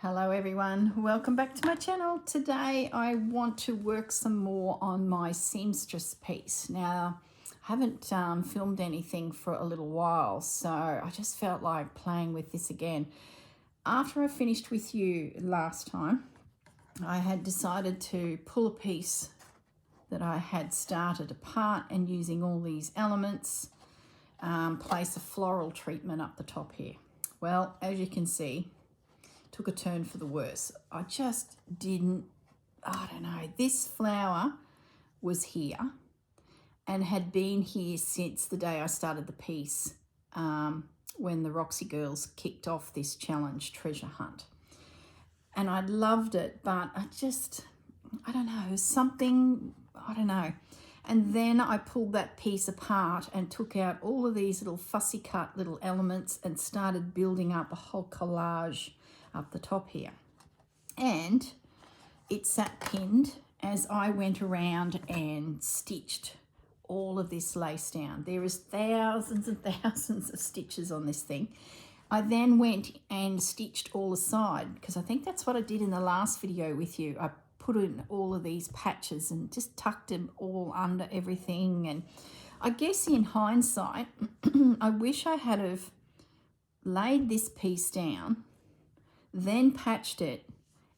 Hello everyone, welcome back to my channel. Today I want to work some more on my seamstress piece. Now I haven't filmed anything for a little while, so I just felt like playing with this again. After I finished with you last time, I had decided to pull a piece that I had started apart and using all these elements, place a floral treatment up the top here. Well, as you can see, took a turn for the worse. I just didn't, I don't know, this flower was here and had been here since the day I started the piece, when the Roxy girls kicked off this challenge treasure hunt. And I loved it, but I don't know, something, I don't know. And then I pulled that piece apart and took out all of these little fussy cut little elements and started building up a whole collage up the top here. And it sat pinned as I went around and stitched all of this lace down. There is thousands and thousands of stitches on this thing. I then went and stitched all aside because I think that's what I did in the last video with you. I put in all of these patches and just tucked them all under everything. And I guess in hindsight, I wish I had have laid this piece down, then patched it,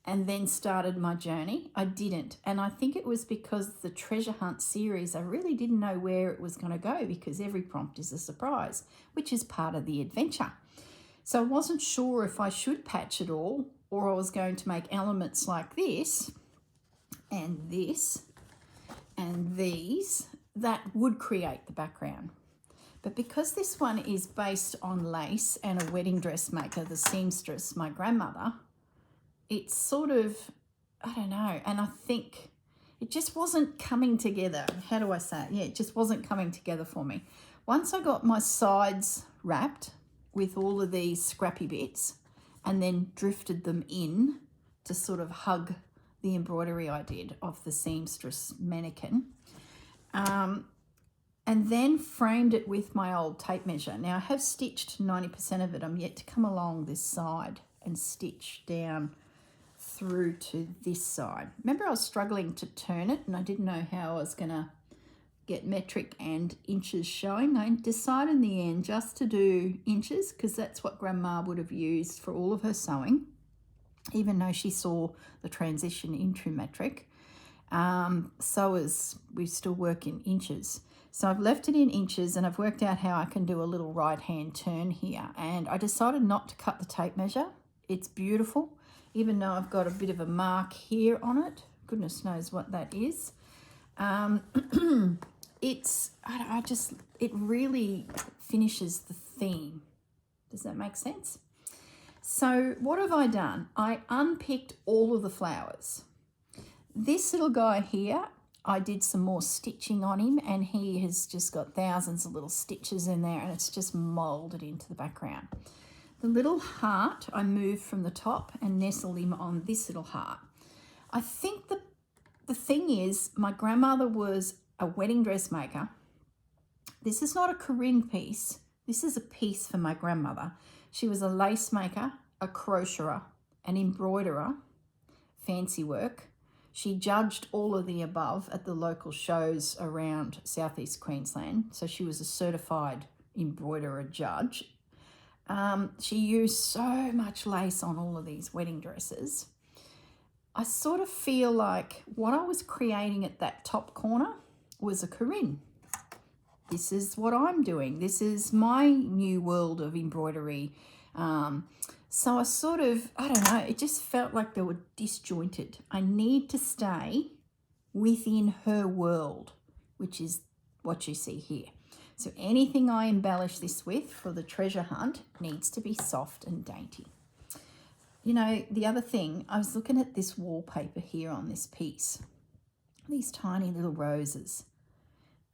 and then started my journey. I didn't, and I think it was because the treasure hunt series, I really didn't know where it was going to go because every prompt is a surprise, which is part of the adventure. So I wasn't sure if I should patch it all or I was going to make elements like this and this and these that would create the background. But because this one is based on lace and a wedding dressmaker, the seamstress, my grandmother, it's sort of, I don't know, and I think it just wasn't coming together. How do I say it? Yeah, it just wasn't coming together for me. Once I got my sides wrapped with all of these scrappy bits and then drifted them in to sort of hug the embroidery I did of the seamstress mannequin, and then framed it with my old tape measure. Now I have stitched 90% of it. I'm yet to come along this side and stitch down through to this side. Remember, I was struggling to turn it and I didn't know how I was going to get metric and inches showing. I decided in the end just to do inches because that's what Grandma would have used for all of her sewing, even though she saw the transition into metric. Sewers, we still work in inches. So I've left it in inches and I've worked out how I can do a little right-hand turn here. And I decided not to cut the tape measure. It's beautiful, even though I've got a bit of a mark here on it. Goodness knows what that is. It really finishes the theme. Does that make sense? So what have I done? I unpicked all of the flowers. This little guy here, I did some more stitching on him and he has just got thousands of little stitches in there and it's just molded into the background. The little heart I moved from the top and nestled him on this little heart. I think the thing is, my grandmother was a wedding dressmaker. This is not a Corinne piece. This is a piece for my grandmother. She was a lace maker, a crocheter, an embroiderer, fancy work. She judged all of the above at the local shows around Southeast Queensland. So she was a certified embroiderer judge. She used so much lace on all of these wedding dresses. I sort of feel like what I was creating at that top corner was a Corinne. This is what I'm doing. This is my new world of embroidery. So I sort of, I don't know, it just felt like they were disjointed. I need to stay within her world, which is what you see here. So anything I embellish this with for the treasure hunt needs to be soft and dainty. You know, the other thing, I was looking at this wallpaper here on this piece, these tiny little roses,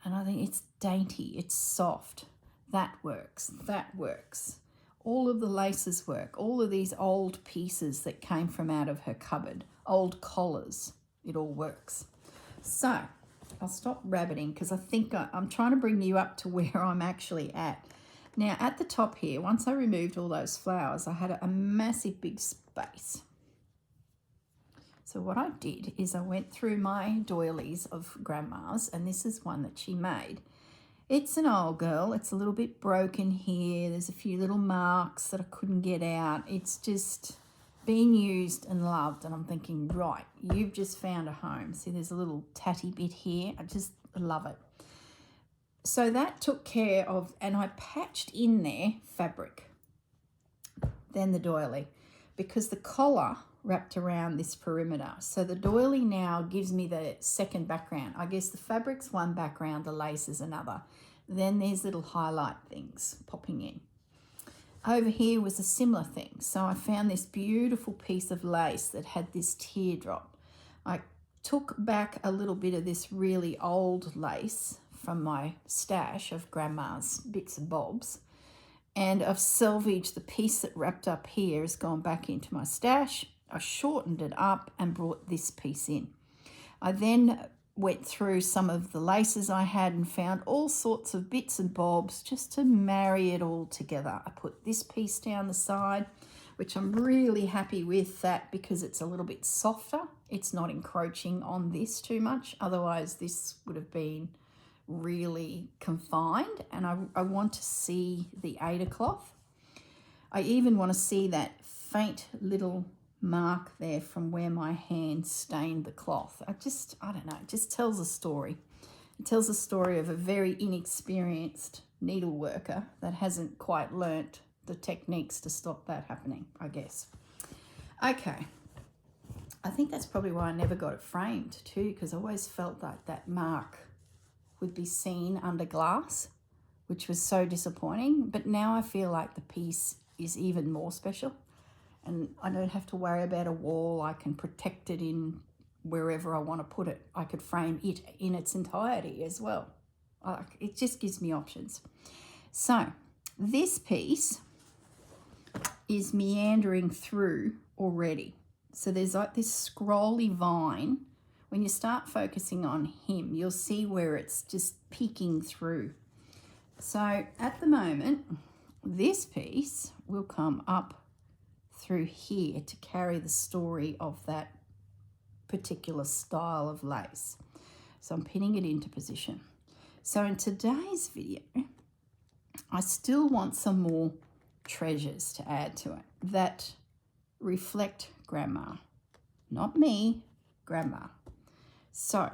and I think it's dainty, it's soft. That works, that works. All of the laces work, all of these old pieces that came from out of her cupboard, old collars, it all works. So I'll stop rabbiting because I think I'm trying to bring you up to where I'm actually at. Now at the top here, once I removed all those flowers, I had a massive big space. So what I did is I went through my doilies of Grandma's, and this is one that she made. It's an old girl. It's a little bit broken here. There's a few little marks that I couldn't get out. It's just been used and loved, and I'm thinking, right, you've just found a home. See, there's a little tatty bit here. I just love it. So that took care of, and I patched in there fabric, then the doily, because the collar wrapped around this perimeter. So the doily now gives me the second background. I guess the fabric's one background, the lace is another. Then there's little highlight things popping in. Over here was a similar thing. So I found this beautiful piece of lace that had this teardrop. I took back a little bit of this really old lace from my stash of Grandma's bits and bobs, and I've salvaged the piece that wrapped up here, has gone back into my stash. I shortened it up and brought this piece in. I then went through some of the laces I had and found all sorts of bits and bobs just to marry it all together. I put this piece down the side, which I'm really happy with that because it's a little bit softer. It's not encroaching on this too much. Otherwise, this would have been really confined, and I want to see the Aida cloth. I even want to see that faint little mark there from where my hand stained the cloth. I don't know, it just tells a story. It tells a story of a very inexperienced needle worker that hasn't quite learnt the techniques to stop that happening, I guess. Okay, I think that's probably why I never got it framed too, because I always felt like that mark would be seen under glass, which was so disappointing. But now I feel like the piece is even more special, and I don't have to worry about a wall. I can protect it in wherever I want to put it. I could frame it in its entirety as well. It just gives me options. So this piece is meandering through already. So there's like this scrolly vine. When you start focusing on him, you'll see where it's just peeking through. So at the moment, this piece will come up through here to carry the story of that particular style of lace. So I'm pinning it into position. So in today's video, I still want some more treasures to add to it that reflect Grandma. Not me, Grandma. So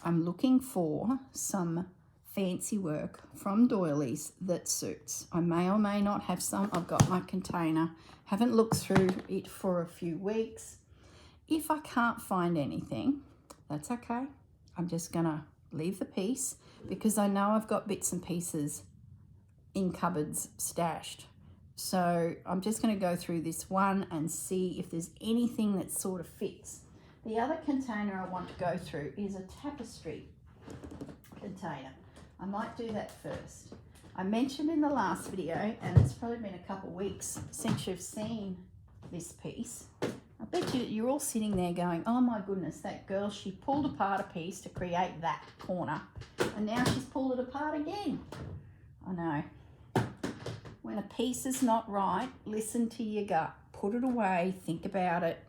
I'm looking for some fancy work from doilies that suits. I may or may not have some. I've got my container. Haven't looked through it for a few weeks. If I can't find anything, that's okay. I'm just gonna leave the piece because I know I've got bits and pieces in cupboards stashed. So I'm just gonna go through this one and see if there's anything that sort of fits. The other container I want to go through is a tapestry container. I might do that first. I mentioned in the last video, and it's probably been a couple of weeks since you've seen this piece. I bet you're all sitting there going, oh my goodness, that girl, she pulled apart a piece to create that corner, and now she's pulled it apart again. I know. When a piece is not right, listen to your gut. Put it away, think about it.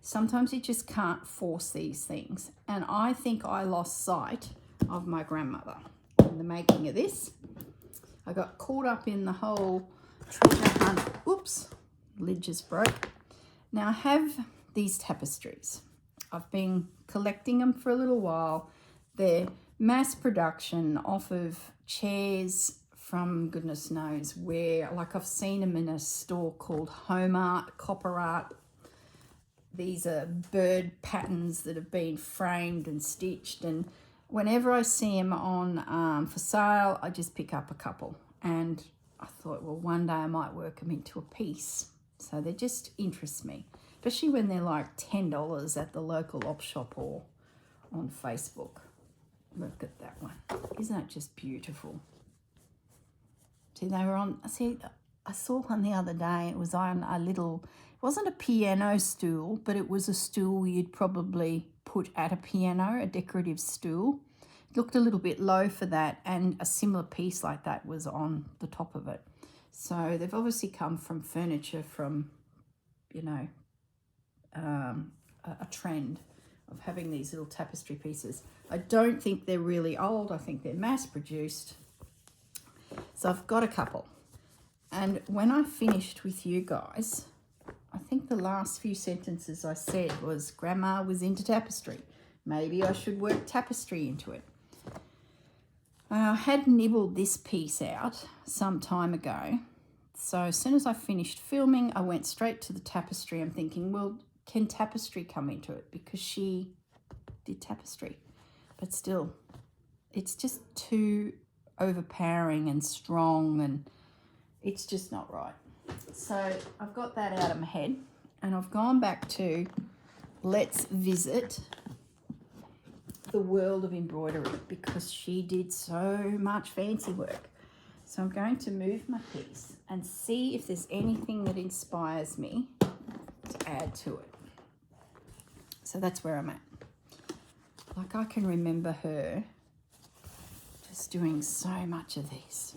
Sometimes you just can't force these things. And I think I lost sight of my grandmother in the making of this. I got caught up in the whole treasure hunt. Oops, lid just broke. Now I have these tapestries. I've been collecting them for a little while. They're mass production off of chairs from goodness knows where. Like I've seen them in a store called Home Art, Copper Art. These are bird patterns that have been framed and stitched, and whenever I see them on for sale, I just pick up a couple. And I thought, well, one day I might work them into a piece. So they just interest me, especially when they're like $10 at the local op shop or on Facebook. Look at that one. Isn't that just beautiful? See, they were on, I saw one the other day. It was on a little, it wasn't a piano stool, but it was a stool you'd probably put at a piano, a decorative stool. It looked a little bit low for that, and a similar piece like that was on the top of it. So they've obviously come from furniture from, you know, a trend of having these little tapestry pieces. I don't think they're really old. I think they're mass produced. So I've got a couple. And when I finished with you guys, I think the last few sentences I said was Grandma was into tapestry. Maybe I should work tapestry into it. I had nibbled this piece out some time ago. So as soon as I finished filming, I went straight to the tapestry. I'm thinking, well, can tapestry come into it? Because she did tapestry. But still, it's just too overpowering and strong, and it's just not right. So I've got that out of my head, and I've gone back to let's visit the world of embroidery, because she did so much fancy work. So I'm going to move my piece and see if there's anything that inspires me to add to it. So that's where I'm at. Like, I can remember her just doing so much of these.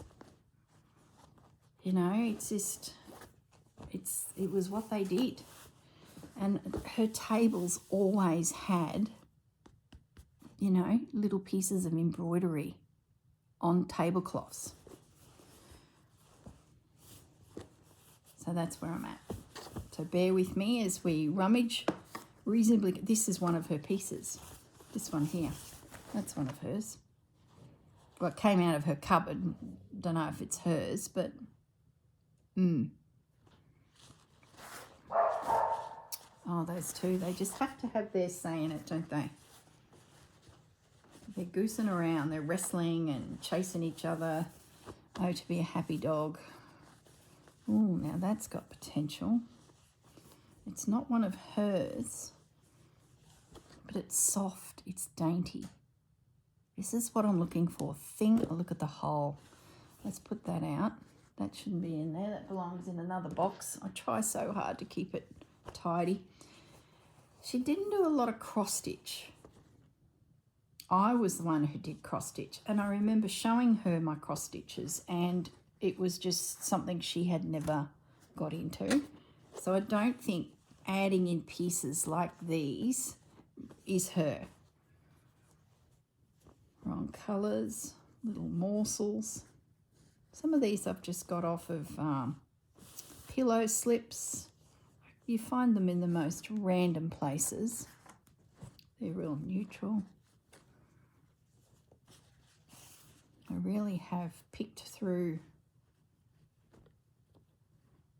You know, it's just, it was what they did. And her tables always had, you know, little pieces of embroidery on tablecloths. So that's where I'm at. So bear with me as we rummage reasonably. This is one of her pieces. This one here. That's one of hers. Well, it came out of her cupboard. Don't know if it's hers, but Oh, those two, they just have to have their say in it, don't they? They're goosing around, they're wrestling and chasing each other. Oh, to be a happy dog. Oh, now that's got potential. It's not one of hers, but it's soft, it's dainty. This is what I'm looking for. Oh, look at the hole. Let's put that out. That shouldn't be in there. That belongs in another box. I try so hard to keep it tidy. She didn't do a lot of cross stitch. I was the one who did cross stitch, and I remember showing her my cross stitches, and it was just something she had never got into. So I don't think adding in pieces like these is her. Wrong colours, little morsels. Some of these I've just got off of pillow slips. You find them in the most random places. They're real neutral. I really have picked through.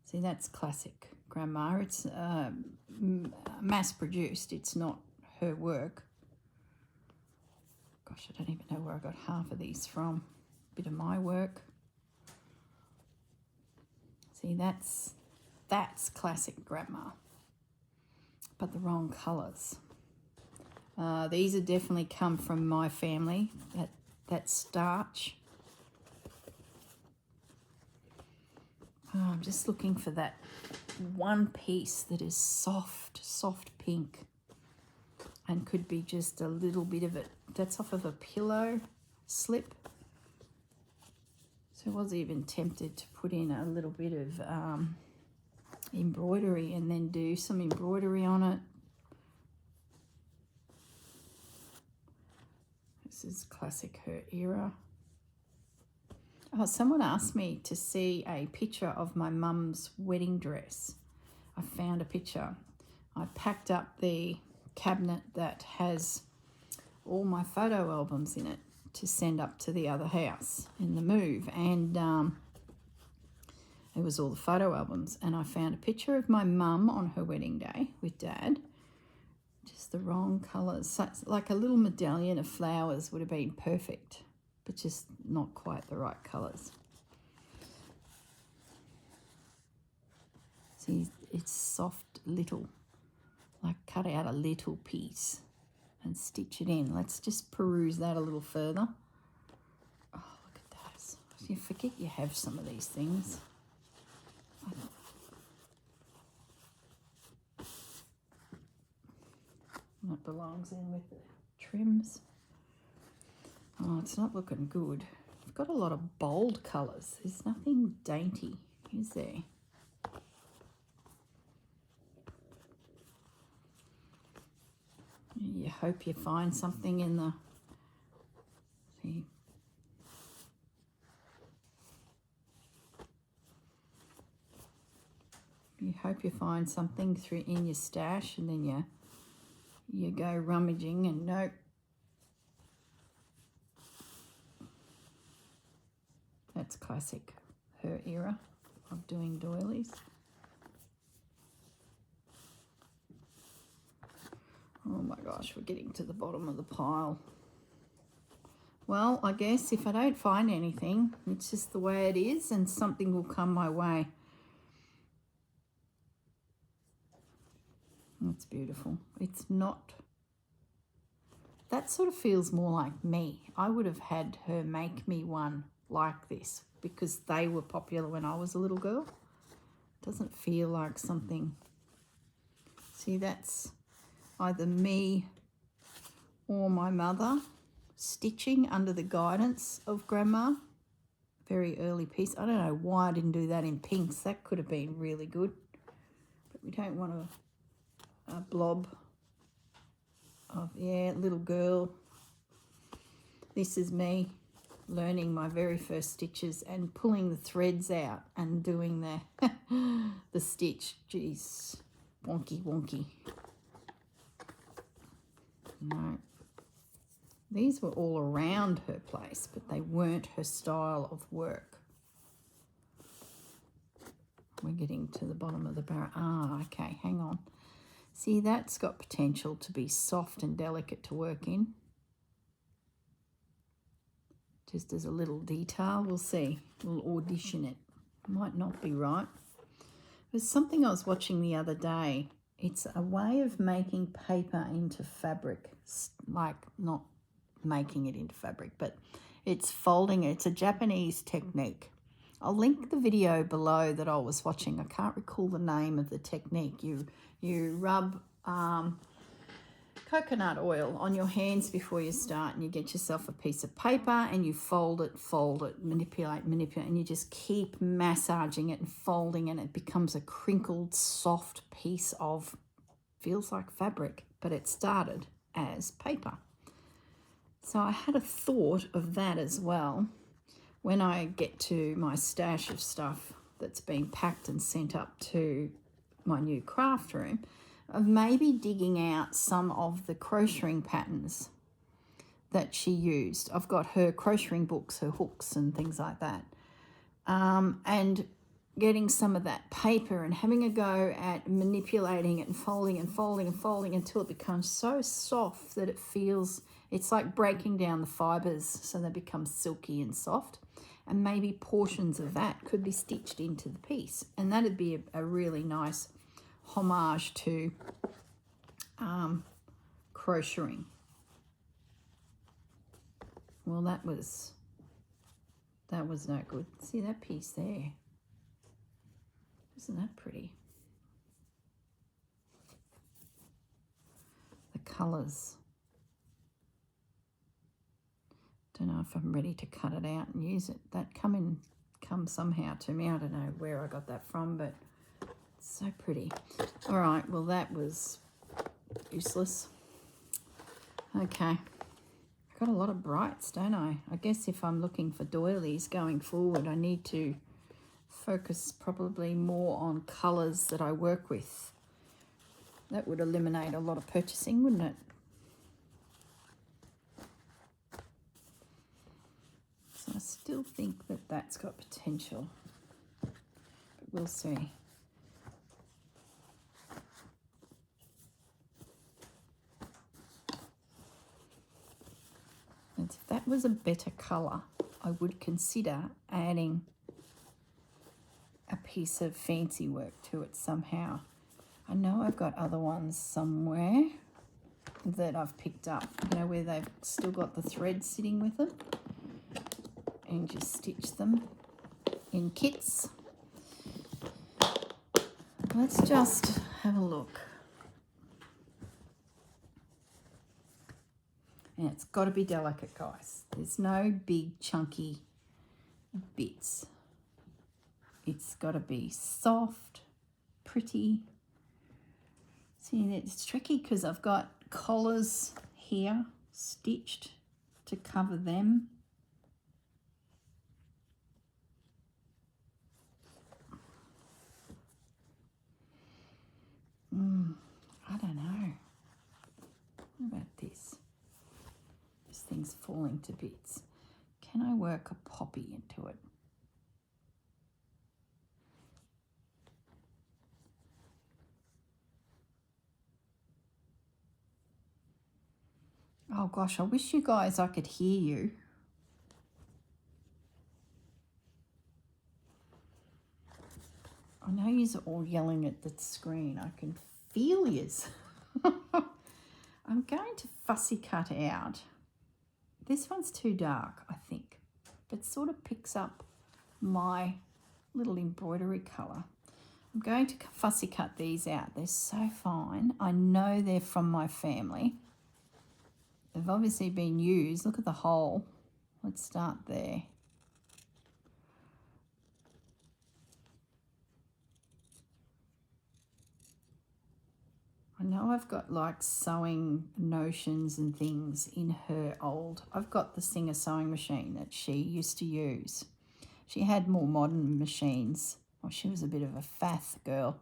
See, that's classic Grandma. It's mass produced. It's not her work. Gosh, I don't even know where I got half of these from. Bit of my work. See, that's classic Grandma, but the wrong colours. These have definitely come from my family, that starch. I'm just looking for that one piece that is soft pink, and could be just a little bit of it. That's off of a pillow slip. So I was even tempted to put in a little bit of embroidery and then do some embroidery on it. This is classic her era. Oh, someone asked me to see a picture of my mum's wedding dress. I found a picture. I packed up the cabinet that has all my photo albums in it to send up to the other house in the move, and it was all the photo albums, and I found a picture of my mum on her wedding day with Dad. Just the wrong colours. So, like a little medallion of flowers would have been perfect, but just not quite the right colours. See, it's soft little, like cut out a little piece and stitch it in. Let's just peruse that a little further. Oh, look at those. You forget you have some of these things. That belongs in with the trims. Oh, it's not looking good. I've got a lot of bold colours. There's nothing dainty, is there? hope you find something in the, see, you hope you find something through in your stash, and then you go rummaging and nope. That's classic, her era of doing doilies. Oh my gosh, we're getting to the bottom of the pile. Well, I guess if I don't find anything, it's just the way it is, and something will come my way. That's beautiful. It's not, that sort of feels more like me. I would have had her make me one like this because they were popular when I was a little girl. Doesn't feel like something, see, that's either me or my mother stitching under the guidance of Grandma. Very early piece. I don't know why I didn't do that in pinks. That could have been really good, but we don't want a blob of, yeah, little girl. This is me learning my very first stitches and pulling the threads out and doing the the stitch. Jeez, wonky. No, these were all around her place, but they weren't her style of work. We're getting to the bottom of the barrel. Ah, okay, hang on. See, that's got potential to be soft and delicate to work in. Just as a little detail, we'll see. We'll audition it. Might not be right. There's something I was watching the other day. It's a way of making paper into fabric, like not making it into fabric, but it's folding it. It's a Japanese technique. I'll link the video below that I was watching. I can't recall the name of the technique. You rub coconut oil on your hands before you start, and you get yourself a piece of paper and you fold it, manipulate, and you just keep massaging it and folding, and it becomes a crinkled, soft piece of, feels like fabric, but it started as paper. So I had a thought of that as well when I get to my stash of stuff that's been packed and sent up to my new craft room, of maybe digging out some of the crocheting patterns that she used. I've got her crocheting books, her hooks and things like that, and getting some of that paper and having a go at manipulating it and folding until it becomes so soft that it feels, it's like breaking down the fibres so they become silky and soft, and maybe portions of that could be stitched into the piece, and that'd be a really nice homage to crocheting. Well, that was no good. See that piece there? Isn't that pretty? The colours. Don't know if I'm ready to cut it out and use it. That come somehow to me. I don't know where I got that from, but it's so pretty. All right, well, that was useless. Okay, I've got a lot of brights, don't I? I guess if I'm looking for doilies going forward, I need to focus probably more on colours that I work with. That would eliminate a lot of purchasing, wouldn't it? So I still think that that's got potential, but we'll see. And if that was a better colour, I would consider adding a piece of fancy work to it somehow. I know I've got other ones somewhere that I've picked up, you know, where they've still got the thread sitting with them, and just stitch them in kits. Let's just have a look. And it's got to be delicate, guys. There's no big chunky bits. It's got to be soft, pretty. See, it's tricky because I've got collars here stitched to cover them. I don't know. What about this? This thing's falling to bits. Can I work a poppy into it? Oh gosh, I wish you guys I could hear you. I know you're all yelling at the screen. I can feel yous. I'm going to fussy cut out. This one's too dark, I think. But sort of picks up my little embroidery colour. I'm going to fussy cut these out. They're so fine. I know they're from my family. They've obviously been used. Look at the hole. Let's start there. I know I've got like sewing notions and things in her old. I've got the Singer sewing machine that she used to use. She had more modern machines. Well, she was a bit of a faff girl.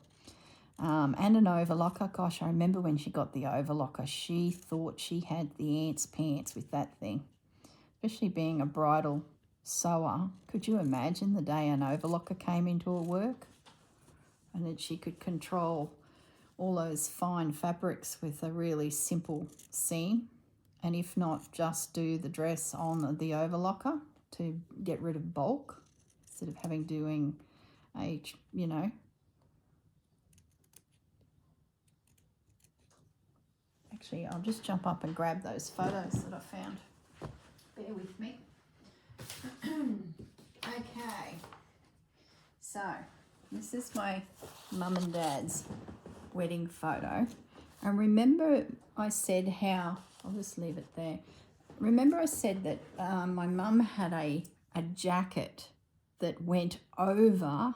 And an overlocker. Gosh, I remember when she got the overlocker, she thought she had the ants pants with that thing. Especially being a bridal sewer. Could you imagine the day an overlocker came into her work? And that she could control all those fine fabrics with a really simple seam, and if not, just do the dress on the overlocker to get rid of bulk instead of having doing a, you know. Actually, I'll just jump up and grab those photos that I found. Bear with me. Okay, so this is my mum and dad's wedding photo. And remember I said how, I'll just leave it there. Remember I said that my mum had a jacket that went over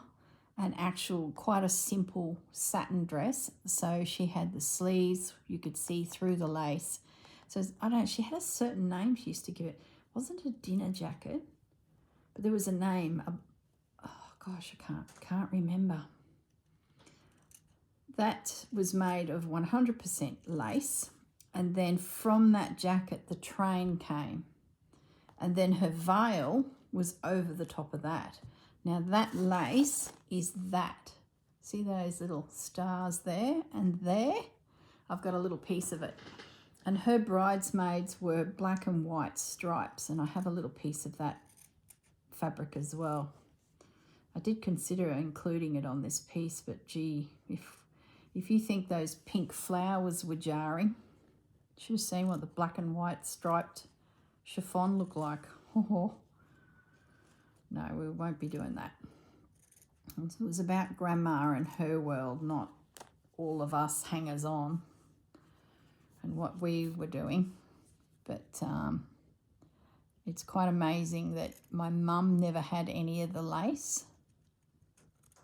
an actual, quite a simple satin dress. So she had the sleeves, you could see through the lace. So I don't know, she had a certain name she used to give it. It wasn't a dinner jacket, but there was a name. Oh gosh, I can't remember. That was made of 100% lace, and then from that jacket the train came, and then her veil was over the top of that. Now that lace is that. See those little stars there and there? I've got a little piece of it. And her bridesmaids were black and white stripes, and I have a little piece of that fabric as well. I did consider including it on this piece, but gee, if you think those pink flowers were jarring, you should have seen what the black and white striped chiffon looked like. Oh, no, we won't be doing that. It was about Grandma and her world, not all of us hangers-on and what we were doing. But it's quite amazing that my mum never had any of the lace,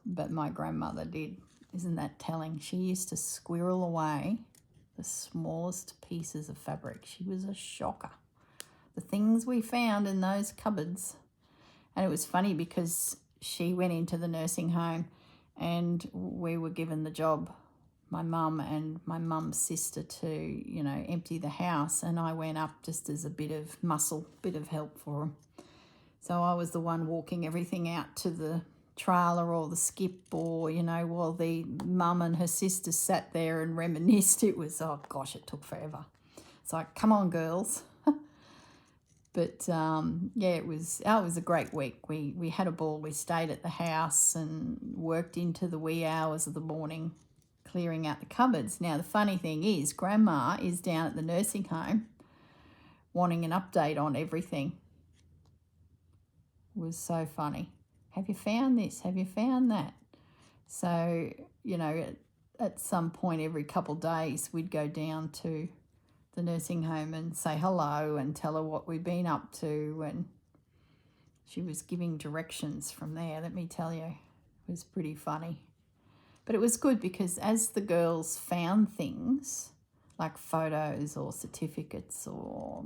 but my grandmother did. Isn't that telling? She used to squirrel away the smallest pieces of fabric. She was a shocker. The things we found in those cupboards. And it was funny because she went into the nursing home and we were given the job, my mum and my mum's sister, to, you know, empty the house. And I went up just as a bit of muscle, bit of help for them. So I was the one walking everything out to the trailer or the skip, or, you know, while the mum and her sister sat there and reminisced. It was, oh gosh, it took forever. It's like, come on girls. But yeah, it was a great week. We had a ball. We stayed at the house and worked into the wee hours of the morning clearing out the cupboards. Now the funny thing is, Grandma is down at the nursing home wanting an update on everything. It was so funny. Have you found this? Have you found that? So, you know, at some point every couple of days we'd go down to the nursing home and say hello and tell her what we'd been up to, and she was giving directions from there. Let me tell you, it was pretty funny. But it was good because as the girls found things, like photos or certificates, or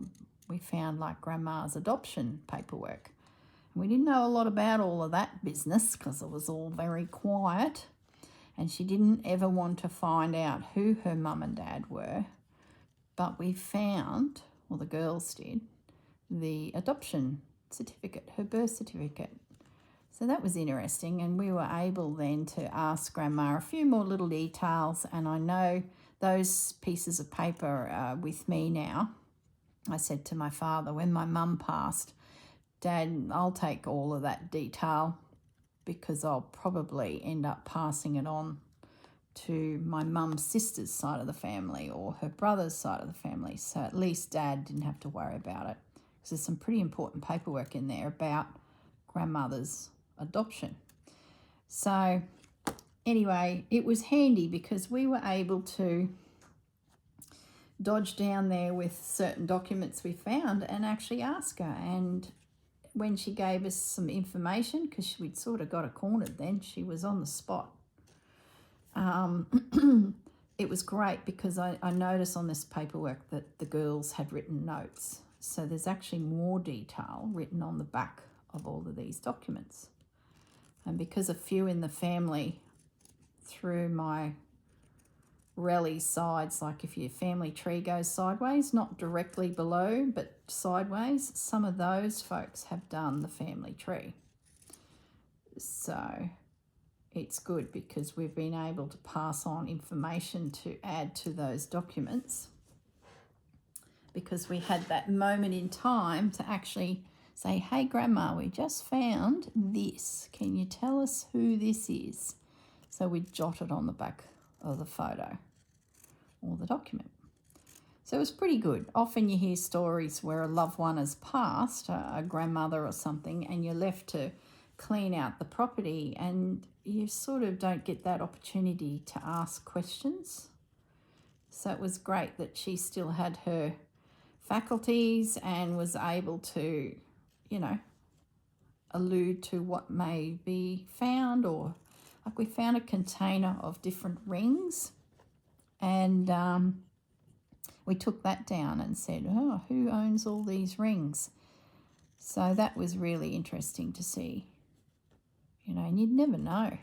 we found like grandma's adoption paperwork. And we didn't know a lot about all of that business because it was all very quiet, and she didn't ever want to find out who her mum and dad were. But we found, or the girls did, the adoption certificate, her birth certificate. So that was interesting, and we were able then to ask Grandma a few more little details, and I know those pieces of paper are with me now. I said to my father when my mum passed, Dad, I'll take all of that detail because I'll probably end up passing it on to my mum's sister's side of the family or her brother's side of the family. So at least Dad didn't have to worry about it, because there's some pretty important paperwork in there about grandmother's adoption. So anyway, it was handy because we were able to dodge down there with certain documents we found and actually ask her. And when she gave us some information, because we'd sort of got her cornered then, she was on the spot. It was great because I noticed on this paperwork that the girls had written notes. So there's actually more detail written on the back of all of these documents. And because a few in the family, through my rally sides, like if your family tree goes sideways, not directly below, but sideways, some of those folks have done the family tree. So it's good because we've been able to pass on information to add to those documents, because we had that moment in time to actually say, hey, Grandma, we just found this. Can you tell us who this is? So we jotted on the back of the photo or the document. So it was pretty good. Often you hear stories where a loved one has passed, a grandmother or something, and you're left to clean out the property, and you sort of don't get that opportunity to ask questions. So it was great that she still had her faculties and was able to, you know, allude to what may be found. Or like we found a container of different rings, and we took that down and said, oh, who owns all these rings? So that was really interesting to see, you know, and you'd never know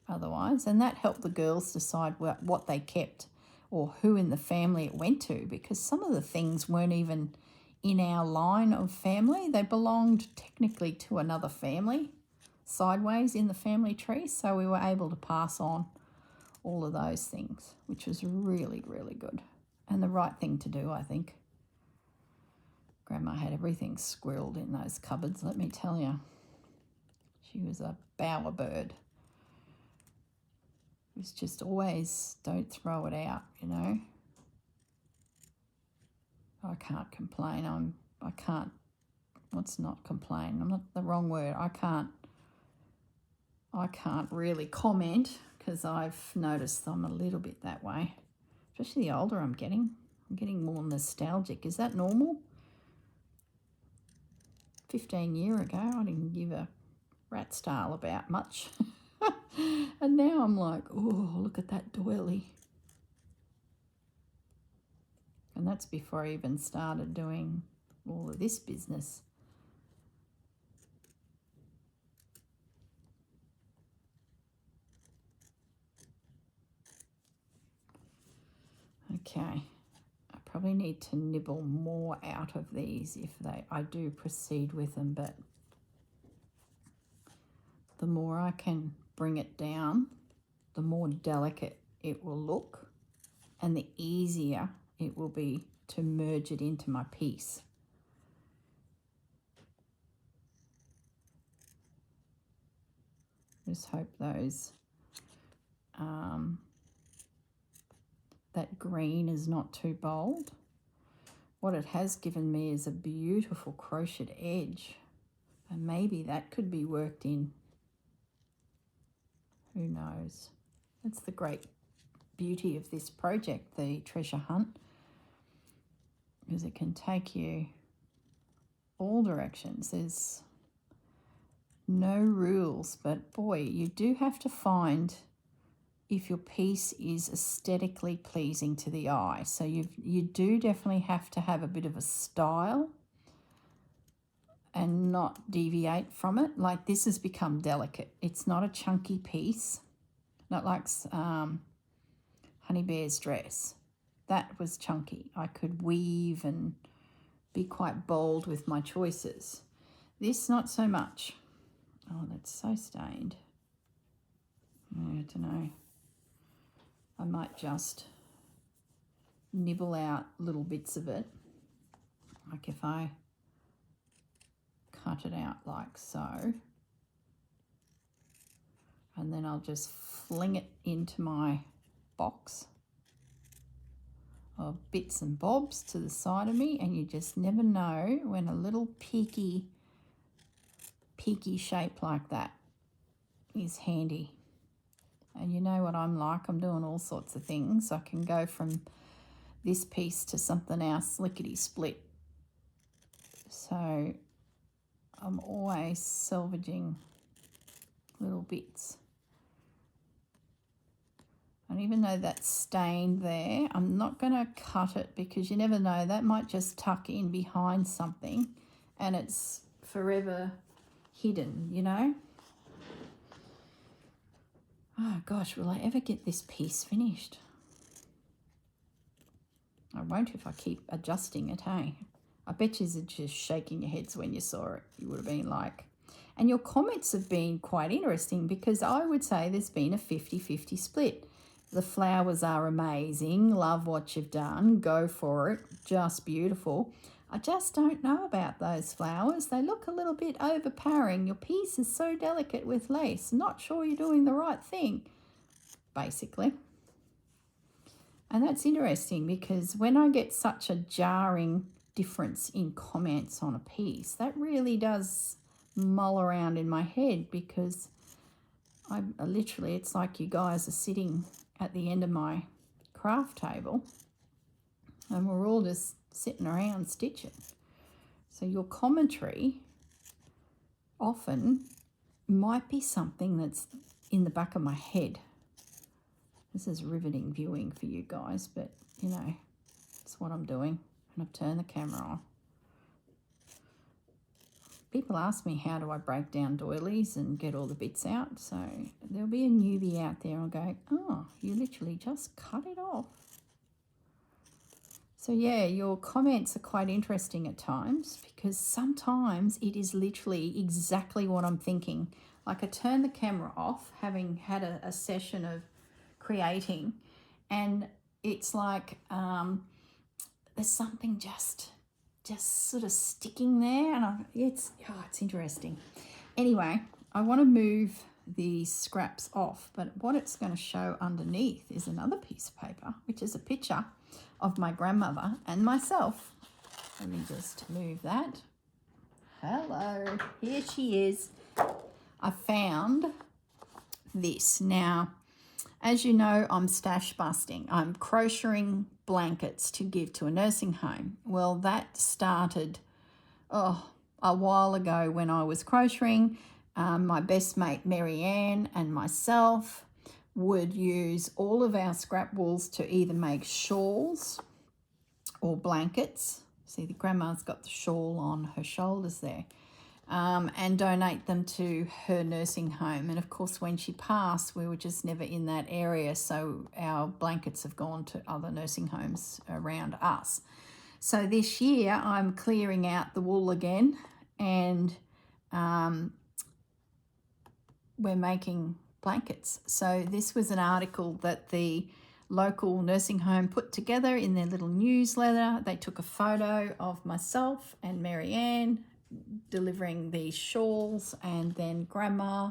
otherwise. And that helped the girls decide what they kept or who in the family it went to, because some of the things weren't even in our line of family. They belonged technically to another family sideways in the family tree. So we were able to pass on all of those things, which was really, really good. And the right thing to do, I think. Grandma had everything squirreled in those cupboards, let me tell you. She was a bower bird. It was just always, don't throw it out, you know. I can't complain. I can't, what's not complain? I'm not the wrong word. I can't really comment, because I've noticed I'm a little bit that way. Especially the older I'm getting more nostalgic. Is that normal? 15 years ago, I didn't give a rat's tail about much. And now I'm like, oh, look at that doily. And that's before I even started doing all of this business. Okay, I probably need to nibble more out of these if I do proceed with them, but the more I can bring it down, the more delicate it will look, and the easier it will be to merge it into my piece. Just hope those that green is not too bold. What it has given me is a beautiful crocheted edge, and maybe that could be worked in. Who knows? That's the great beauty of this project, the treasure hunt, is it can take you all directions. There's no rules, but boy, you do have to find if your piece is aesthetically pleasing to the eye. So you do definitely have to have a bit of a style and not deviate from it. Like this has become delicate. It's not a chunky piece, not like Honey Bear's dress. That was chunky. I could weave and be quite bold with my choices. This, not so much. Oh, that's so stained. I don't know. I might just nibble out little bits of it. Like if I cut it out like so. And then I'll just fling it into my box of bits and bobs to the side of me, and you just never know when a little peaky shape like that is handy. And you know what I'm like, I'm doing all sorts of things. I can go from this piece to something else, lickety split. So I'm always salvaging little bits. And even though that's stained there, I'm not going to cut it because you never know, that might just tuck in behind something and it's forever hidden, you know. Oh gosh, will I ever get this piece finished? I won't if I keep adjusting it, hey? I bet you're just shaking your heads when you saw it. You would have been like... And your comments have been quite interesting because I would say there's been a 50-50 split. The flowers are amazing. Love what you've done. Go for it. Just beautiful. I just don't know about those flowers. They look a little bit overpowering. Your piece is so delicate with lace. Not sure you're doing the right thing, basically. And that's interesting because when I get such a jarring difference in comments on a piece, that really does mull around in my head because I literally, it's like you guys are sitting at the end of my craft table and we're all just sitting around stitching. So your commentary often might be something that's in the back of my head. This is riveting viewing for you guys, but you know, it's what I'm doing. And I've turned the camera on. People ask me how do I break down doilies and get all the bits out. So there'll be a newbie out there and go, oh, you literally just cut it off. So yeah, your comments are quite interesting at times because sometimes it is literally exactly what I'm thinking. Like I turn the camera off, having had a session of creating, and it's like there's something just sort of sticking there, and it's interesting. Anyway, I want to move the scraps off, but what it's going to show underneath is another piece of paper, which is a picture of my grandmother and myself. Let me just move that. Hello, here she is. I found this. Now, as you know, I'm stash busting. I'm crocheting blankets to give to a nursing home. Well, that started a while ago when I was crocheting. My best mate Marianne and myself would use all of our scrap wools to either make shawls or blankets. See, the grandma's got the shawl on her shoulders there. And donate them to her nursing home. And of course, when she passed, we were just never in that area. So our blankets have gone to other nursing homes around us. So this year I'm clearing out the wool again, and we're making blankets. So this was an article that the local nursing home put together in their little newsletter. They took a photo of myself and Marianne delivering these shawls, and then grandma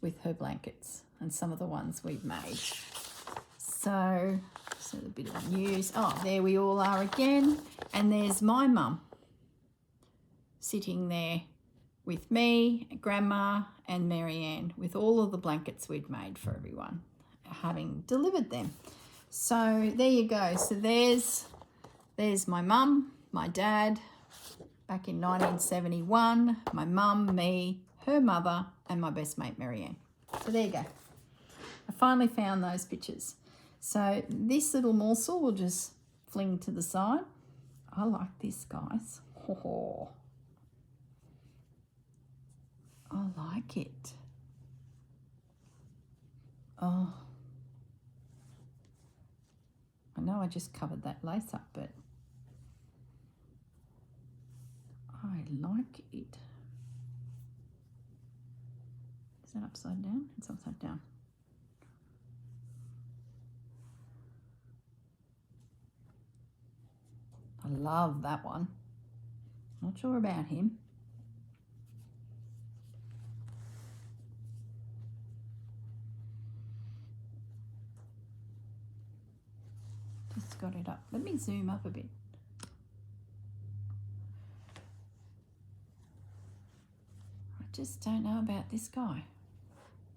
with her blankets and some of the ones we've made. So a bit of news. Oh, there we all are again, and there's my mum sitting there with me, grandma and Marianne, with all of the blankets we'd made for everyone, having delivered them. So there you go. So there's my mum, my dad, back in 1971, my mum, me, her mother, and my best mate, Marianne. So there you go. A finally found those pictures. So this little morsel will just fling to the side. I like this, guys. Oh, I like it. Oh, I know I just covered that lace up, but I like it. Is that upside down? It's upside down. I love that one. Not sure about him. Just got it up. Let me zoom up a bit. I just don't know about this guy.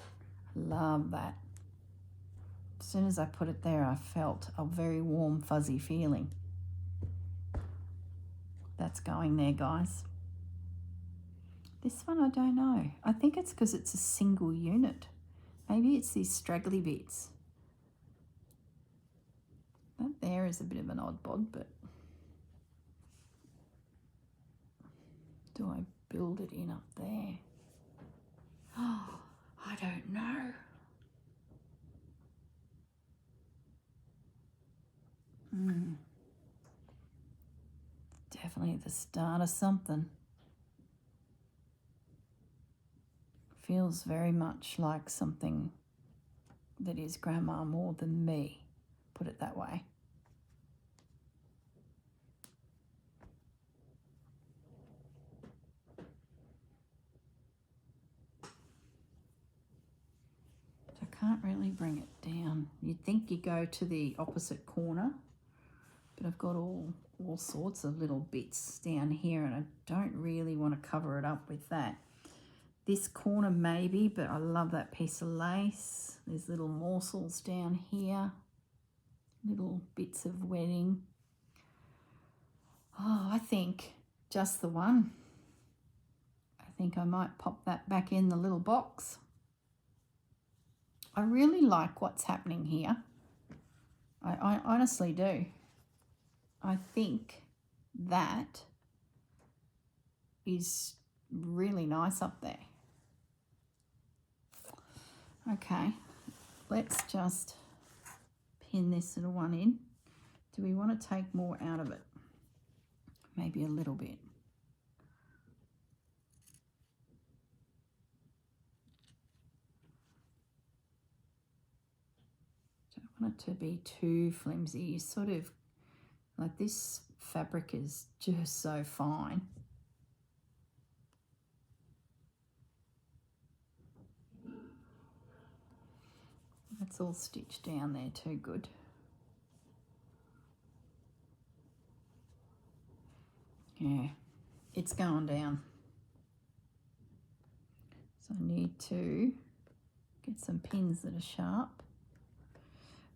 I love that. As soon as I put it there, I felt a very warm, fuzzy feeling. That's going there, guys. This one, I don't know. I think it's because it's a single unit. Maybe it's these straggly bits. That there is a bit of an odd bod, but do I build it in up there? Oh, I don't know. Definitely the start of something. Feels very much like something that is Grandma more than me, put it that way. I can't really bring it down. You'd think you go to the opposite corner, but I've got all sorts of little bits down here and I don't really want to cover it up with that. This corner maybe, but I love that piece of lace. There's little morsels down here, little bits of wedding. Oh, I think just the one. I think I might pop that back in the little box. I really like what's happening here. I honestly do. I think that is really nice up there. Okay, let's just pin this little one in. Do we want to take more out of it? Maybe a little bit. Don't want it to be too flimsy. You sort of, like this fabric is just so fine. That's all stitched down there too, good. Yeah, it's going down. So I need to get some pins that are sharp.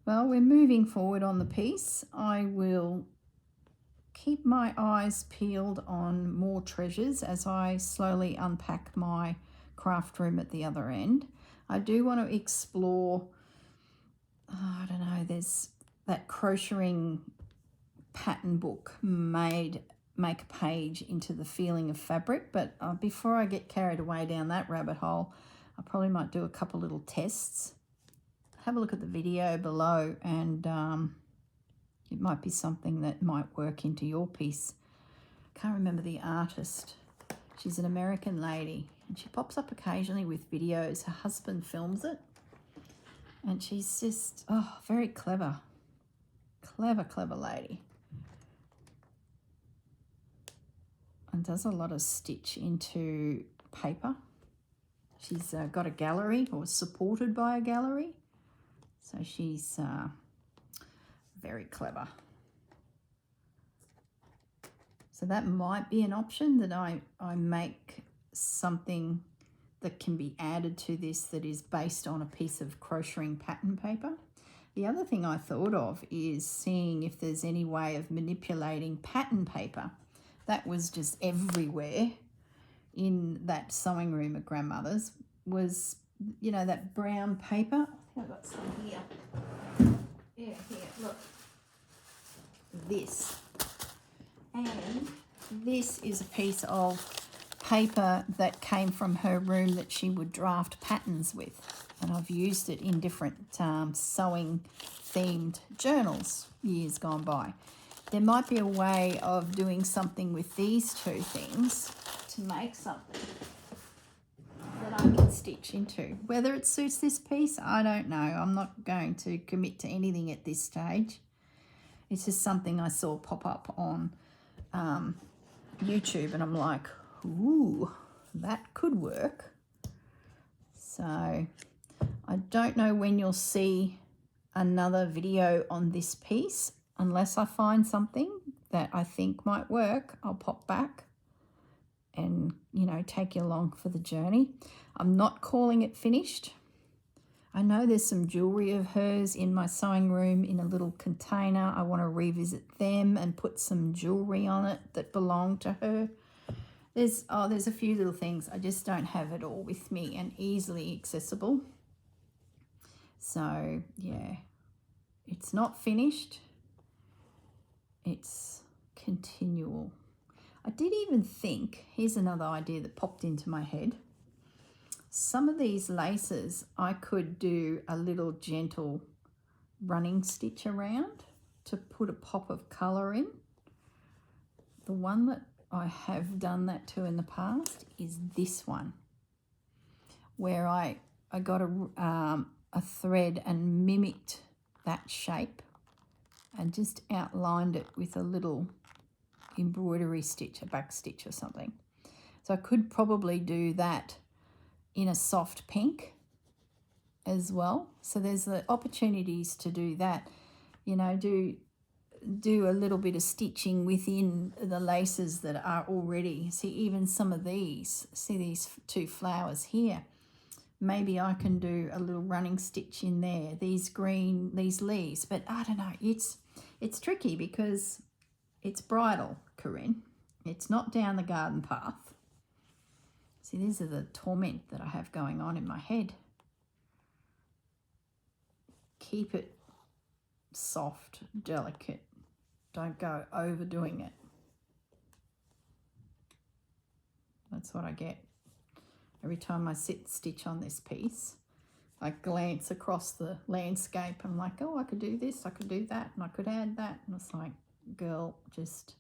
Well, we're moving forward on the piece. I will keep my eyes peeled on more treasures as I slowly unpack my craft room at the other end. I do want to explore, I don't know, there's that crocheting pattern book, make a page into the feeling of fabric, but before I get carried away down that rabbit hole, I probably might do a couple little tests. Have a look at the video below and it might be something that might work into your piece. I can't remember the artist. She's an American lady and she pops up occasionally with videos. Her husband films it and she's just, oh, very clever. Clever lady. And does a lot of stitch into paper. She's got a gallery or supported by a gallery. So she's very clever. So that might be an option, that I make something that can be added to this that is based on a piece of crocheting pattern paper. The other thing I thought of is seeing if there's any way of manipulating pattern paper that was just everywhere in that sewing room at Grandmother's, was you know, that brown paper. I think I've got some here. Yeah, here, look. This. And this is a piece of paper that came from her room that she would draft patterns with. And I've used it in different sewing themed journals years gone by. There might be a way of doing something with these two things to make something that I can stitch into. Whether it suits this piece, I don't know. I'm not going to commit to anything at this stage. It's just something I saw pop up on YouTube, and I'm like, ooh, that could work. So I don't know when you'll see another video on this piece. Unless I find something that I think might work, I'll pop back and, you know, take you along for the journey. I'm not calling it finished. I know there's some jewellery of hers in my sewing room in a little container. I want to revisit them and put some jewellery on it that belonged to her. There's a few little things. I just don't have it all with me and easily accessible. So, yeah, it's not finished. It's continual. I did even think, here's another idea that popped into my head. Some of these laces, I could do a little gentle running stitch around to put a pop of colour in. The one that I have done that to in the past is this one, where I got a thread and mimicked that shape and just outlined it with a little embroidery stitch, a back stitch or something. So I could probably do that in a soft pink as well. So there's the opportunities to do that, you know, do a little bit of stitching within the laces that are already, see, even some of these, see these two flowers here, maybe I can do a little running stitch in there, these leaves. But I don't know, it's tricky because it's bridal, Corinne. It's not down the garden path. See, these are the torment that I have going on in my head. Keep it soft, delicate. Don't go overdoing it. That's what I get. Every time I stitch on this piece, I glance across the landscape. I'm like, oh, I could do this, I could do that, and I could add that. And it's like, girl, just...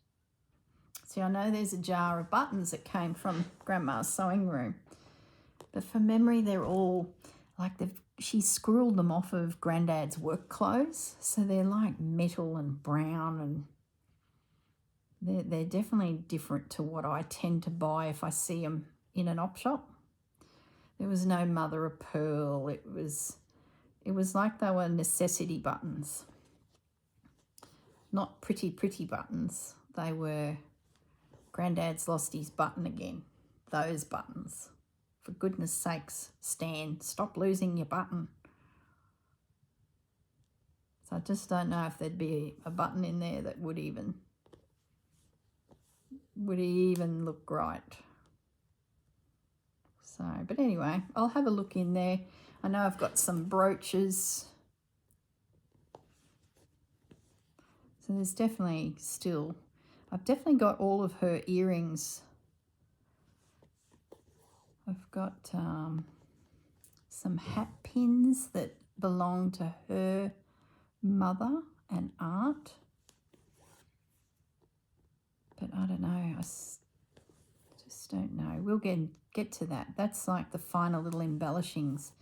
See, I know there's a jar of buttons that came from Grandma's sewing room. But from memory, they're all like she screwed them off of Granddad's work clothes. So they're like metal and brown, and they're definitely different to what I tend to buy if I see them in an op shop. There was no mother of pearl. It was like they were necessity buttons. Not pretty buttons. They were, Granddad's lost his button again. Those buttons. For goodness sakes, Stan, stop losing your button. So I just don't know if there'd be a button in there that would even look right. So, but anyway, I'll have a look in there. I know I've got some brooches. So there's definitely still, I've definitely got all of her earrings. I've got some hat pins that belong to her mother and aunt. But I don't know, I just don't know. We'll get to that. That's like the final little embellishings.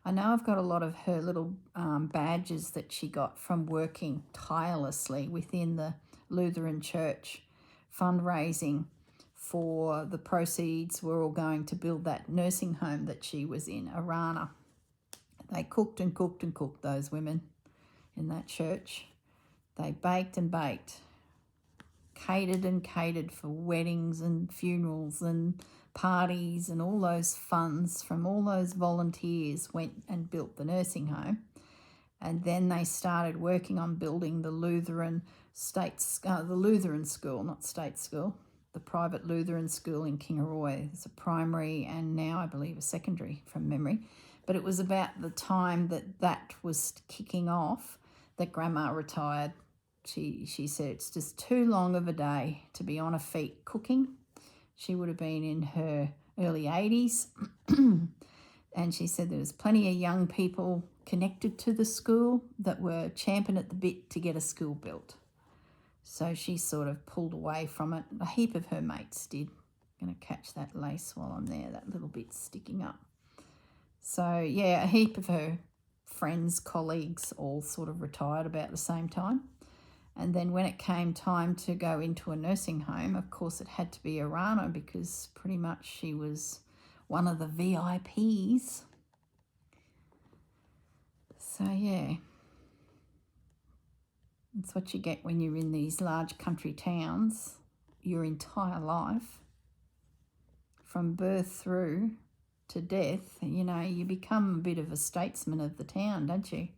I know I've got a lot of her little badges that she got from working tirelessly within the Lutheran Church, fundraising for the proceeds were all going to build that nursing home that she was in, Arana. They cooked and cooked and cooked, those women in that church. They baked and baked, catered and catered for weddings and funerals and parties, and all those funds from all those volunteers went and built the nursing home. And then they started working on building the Lutheran the Lutheran school, not state school, the private Lutheran school in Kingaroy. It's a primary and now I believe a secondary from memory. But it was about the time that that was kicking off that Grandma retired. She said it's just too long of a day to be on her feet cooking. She would have been in her early 80s. And she said there was plenty of young people connected to the school that were champing at the bit to get a school built. So she sort of pulled away from it. A heap of her mates did. I'm going to catch that lace while I'm there, that little bit sticking up. So, yeah, a heap of her friends, colleagues, all sort of retired about the same time. And then when it came time to go into a nursing home, of course it had to be Arana because pretty much she was one of the VIPs. So, yeah, that's what you get when you're in these large country towns your entire life. From birth through to death, you know, you become a bit of a statesman of the town, don't you?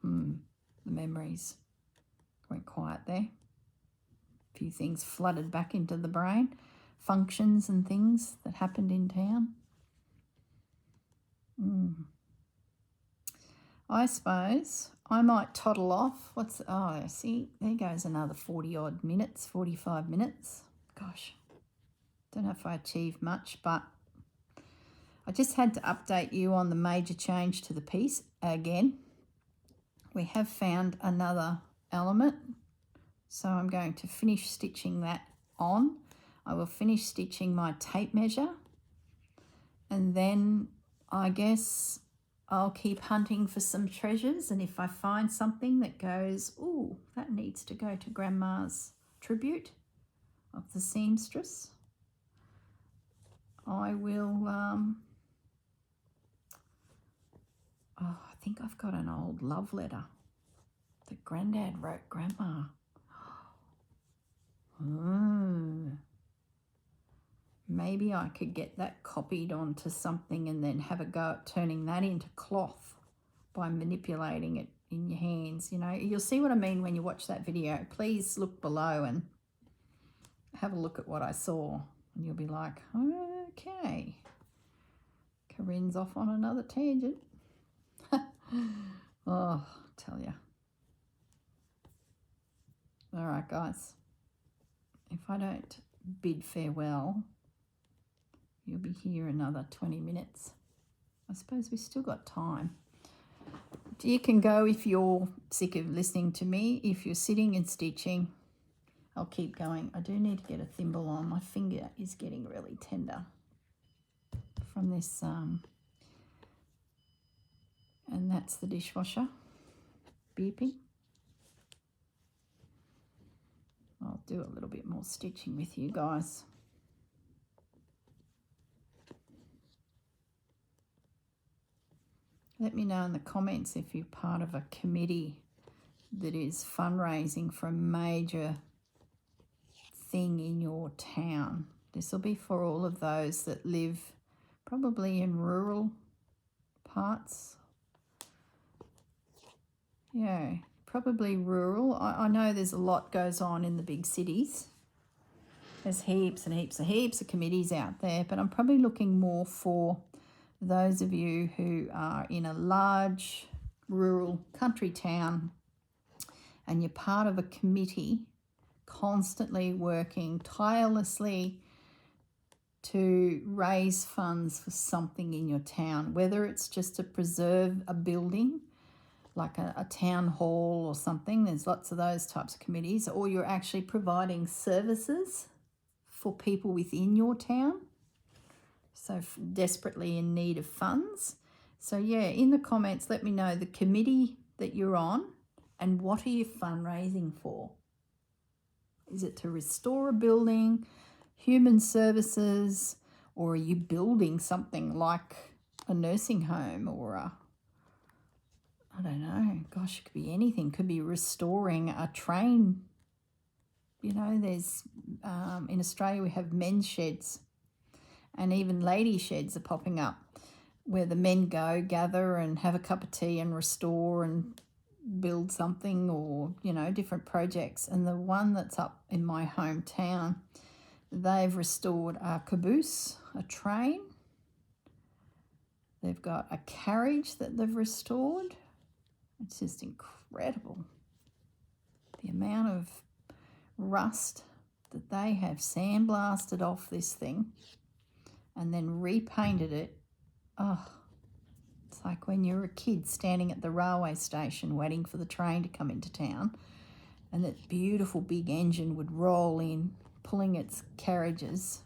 The memories went quiet there. A few things flooded back into the brain, functions and things that happened in town. I suppose I might toddle off. See, there goes another 40 odd minutes, 45 minutes. Gosh, don't know if I achieved much, but I just had to update you on the major change to the piece again. We have found another element, so I'm going to finish stitching that on. I will finish stitching my tape measure, and then I guess I'll keep hunting for some treasures, and if I find something that goes, ooh, that needs to go to Grandma's tribute of the seamstress, I will, I think I've got an old love letter that Granddad wrote Grandma. Maybe I could get that copied onto something and then have a go at turning that into cloth by manipulating it in your hands. You know, you'll see what I mean when you watch that video. Please look below and have a look at what I saw, and you'll be like, okay, Corinne's off on another tangent. Oh, tell ya. All right, guys. If I don't bid farewell, you'll be here another 20 minutes. I suppose we've still got time. You can go if you're sick of listening to me. If you're sitting and stitching, I'll keep going. I do need to get a thimble on. My finger is getting really tender from this, and that's the dishwasher beeping. I'll do a little bit more stitching with you guys. Let me know in the comments if you're part of a committee that is fundraising for a major thing in your town. This will be for all of those that live probably in rural parts. Yeah, probably rural. I know there's a lot goes on in the big cities. There's heaps and heaps and heaps of committees out there, but I'm probably looking more for those of you who are in a large rural country town and you're part of a committee constantly working tirelessly to raise funds for something in your town, whether it's just to preserve a building like a town hall or something. There's lots of those types of committees, or you're actually providing services for people within your town, so desperately in need of funds. So yeah, in the comments, let me know the committee that you're on and what are you fundraising for. Is it to restore a building, human services, or are you building something like a nursing home or a, I don't know, gosh, it could be anything. Could be restoring a train. You know, there's, in Australia we have men's sheds, and even lady sheds are popping up where the men go, gather and have a cup of tea and restore and build something or, you know, different projects. And the one that's up in my hometown, they've restored a caboose, a train. They've got a carriage that they've restored. It's just incredible. The amount of rust that they have sandblasted off this thing and then repainted it. Oh, it's like when you're a kid standing at the railway station waiting for the train to come into town, and that beautiful big engine would roll in, pulling its carriages,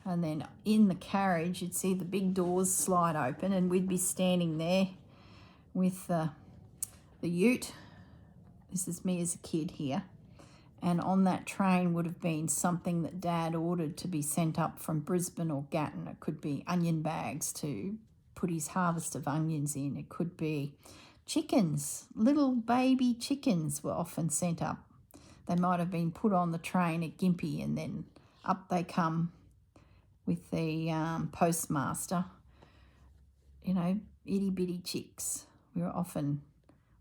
and then in the carriage you'd see the big doors slide open, and we'd be standing there with the ute. This is me as a kid here. And on that train would have been something that Dad ordered to be sent up from Brisbane or Gatton. It could be onion bags to put his harvest of onions in. It could be chickens. Little baby chickens were often sent up. They might have been put on the train at Gympie, and then up they come with the postmaster. You know, itty-bitty chicks. We were often,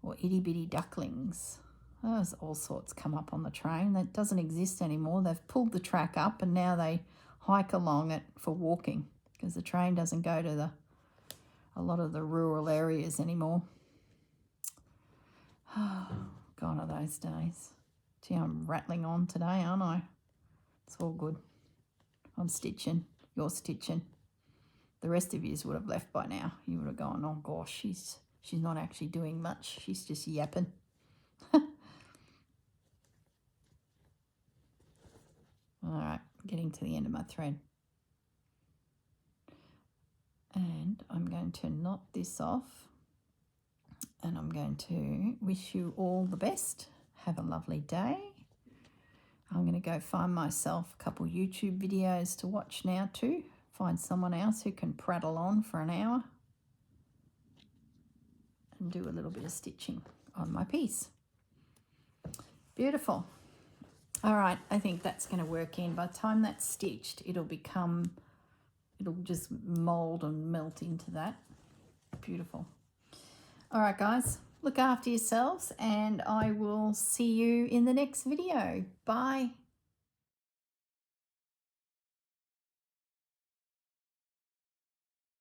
or itty-bitty ducklings. There's all sorts come up on the train. That doesn't exist anymore. They've pulled the track up and now they hike along it for walking, because the train doesn't go to a lot of the rural areas anymore. Oh, gone are those days. Gee, I'm rattling on today, aren't I? It's all good. I'm stitching. You're stitching. The rest of you would have left by now. You would have gone, oh gosh, she's not actually doing much. She's just yapping. All right, getting to the end of my thread. And I'm going to knot this off, and I'm going to wish you all the best. Have a lovely day. I'm going to go find myself a couple YouTube videos to watch now too. Find someone else who can prattle on for an hour and do a little bit of stitching on my piece. Beautiful. All right, I think that's going to work in. By the time that's stitched, it'll just mold and melt into that. Beautiful. All right, guys, look after yourselves, and I will see you in the next video. Bye.